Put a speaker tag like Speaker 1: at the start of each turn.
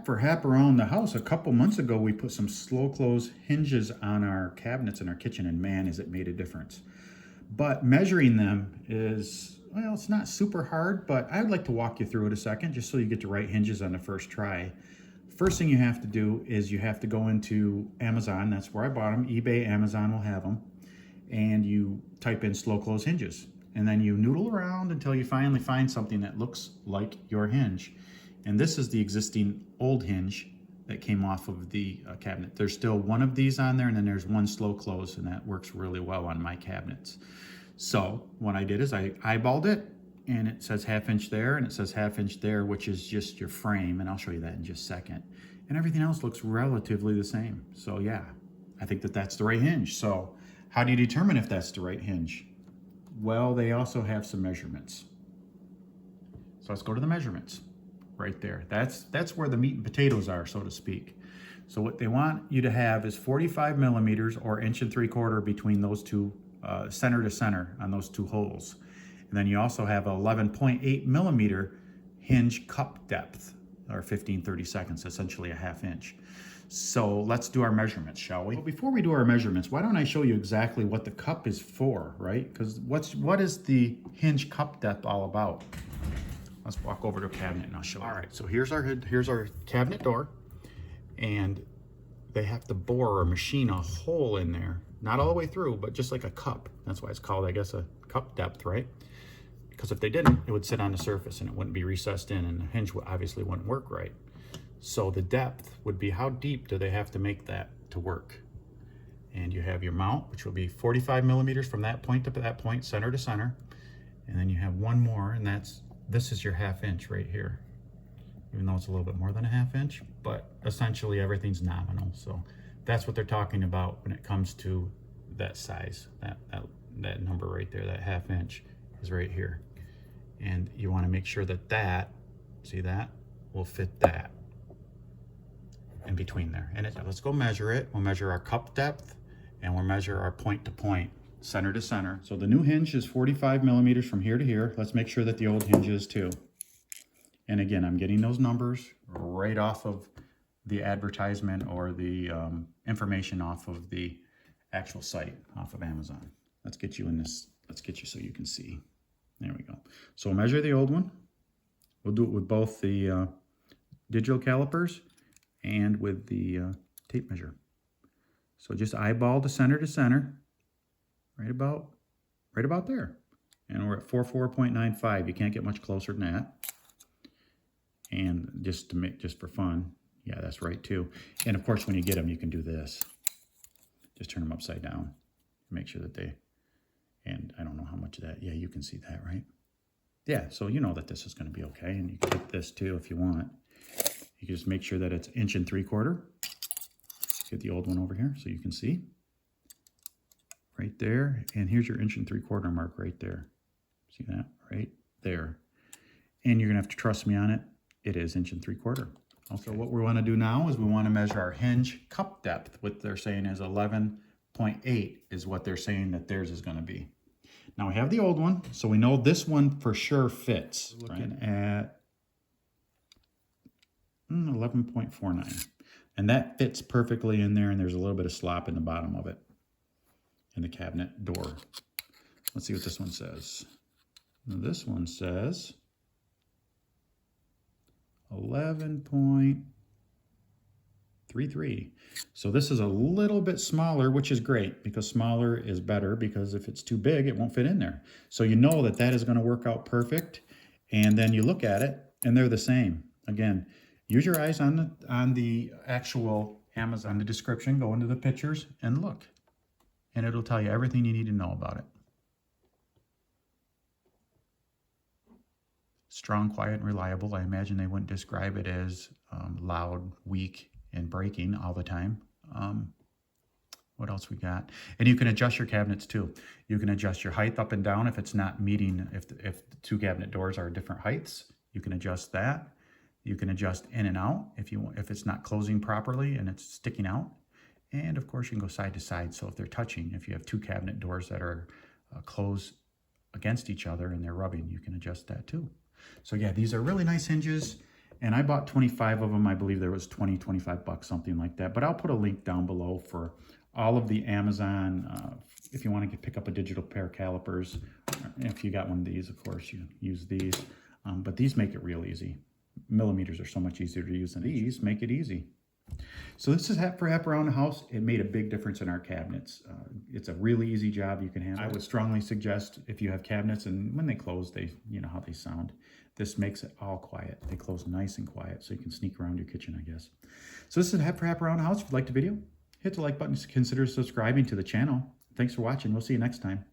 Speaker 1: for hap around the house. A couple months ago, we put some slow close hinges on our cabinets in our kitchen, and man, has it made a difference. But measuring them is, well, it's not super hard, but I'd like to walk you through it a second just so you get the right hinges on the first try. First thing you have to do is you have to go into Amazon. That's where I bought them. eBay, Amazon will have them. And you type in slow close hinges. And then you noodle around until you finally find something that looks like your hinge. And this is the existing old hinge that came off of the cabinet. There's still one of these on there, and then there's one slow close, and that works really well on my cabinets. So what I did is I eyeballed it, and it says 1/2 inch there, and it says 1/2 inch there, which is just your frame, and I'll show you that in just a second. And everything else looks relatively the same. So yeah, I think that that's the right hinge. So how do you determine if that's the right hinge? Well, they also have some measurements. So let's go to the measurements. Right there. That's where the meat and potatoes are, so to speak. So what they want you to have is 45 millimeters or 1.75 inches between those two, center to center on those two holes. And then you also have 11.8 millimeter hinge cup depth, or 15/32, essentially a 1/2 inch. So let's do our measurements, shall we? Well, before we do our measurements, why don't I show you exactly what the cup is for, right? Because what is the hinge cup depth all about? Let's walk over to a cabinet and I'll show you. All right, so here's our cabinet door, and they have to bore or machine a hole in there, not all the way through, but just like a cup. That's why it's called, I guess, a cup depth, right? Because if they didn't, it would sit on the surface and it wouldn't be recessed in, and the hinge obviously wouldn't work right. So the depth would be how deep do they have to make that to work? And you have your mount, which will be 45 millimeters from that point to that point, center to center. And then you have one more, and this is your 1/2 inch right here, even though it's a little bit more than a 1/2 inch, but essentially everything's nominal. So that's what they're talking about when it comes to that size. That number right there, that 1/2 inch is right here. And you want to make sure that see that, will fit that in between there. And let's go measure it. We'll measure our cup depth, and we'll measure our point to point, center to center. So the new hinge is 45 millimeters from here to here. Let's make sure that the old hinge is too. And again, I'm getting those numbers right off of the advertisement or the information off of the actual site, off of Amazon. Let's get you in this. Let's get you so you can see. There we go. So we'll measure the old one. We'll do it with both the digital calipers and with the tape measure. So just eyeball the center to center. Right about there. And we're at 44.95. You can't get much closer than that. And just for fun, yeah, that's right too. And of course, when you get them, you can do this. Just turn them upside down. Make sure that and I don't know how much of that, yeah, you can see that, right? Yeah, so you know that this is gonna be okay. And you can get this too if you want. You can just make sure that it's 1.75 inches. Get the old one over here so you can see. Right there, and here's your 1.75 inch mark right there. See that? Right there. And you're gonna have to trust me on it. It is 1.75 inches. Okay. So what we wanna do now is we wanna measure our hinge cup depth. What they're saying is 11.8 is what they're saying that theirs is gonna be. Now we have the old one, so we know this one for sure fits. We're looking at 11.49. And that fits perfectly in there, and there's a little bit of slop in the bottom of it, in the cabinet door. Let's see what this one says. Now this one says 11.33. So this is a little bit smaller, which is great, because smaller is better, because if it's too big, it won't fit in there. So you know that that is going to work out perfect. And then you look at it, and they're the same. Again, use your eyes on the actual Amazon, the description, go into the pictures and look. And it'll tell you everything you need to know about it. Strong, quiet, and reliable. I imagine they wouldn't describe it as loud, weak, and breaking all the time. What else we got? And you can adjust your cabinets too. You can adjust your height up and down if it's not meeting, if the two cabinet doors are different heights, you can adjust that. You can adjust in and out if it's not closing properly and it's sticking out. And of course you can go side to side. So if they're touching, if you have two cabinet doors that are closed against each other and they're rubbing, you can adjust that too. So yeah, these are really nice hinges. And I bought 25 of them. I believe there was 20, 25 bucks, something like that. But I'll put a link down below for all of the Amazon, if you want to pick up a digital pair of calipers. If you got one of these, of course, you use these. But these make it real easy. Millimeters are so much easier to use than these. Make it easy. So this is for half around the house. It made a big difference in our cabinets. It's a really easy job you can handle. I would strongly suggest if you have cabinets and when they close, you know how they sound. This makes it all quiet. They close nice and quiet so you can sneak around your kitchen, I guess. So this is half around the house. If you liked the video, hit the like button. Consider subscribing to the channel. Thanks for watching. We'll see you next time.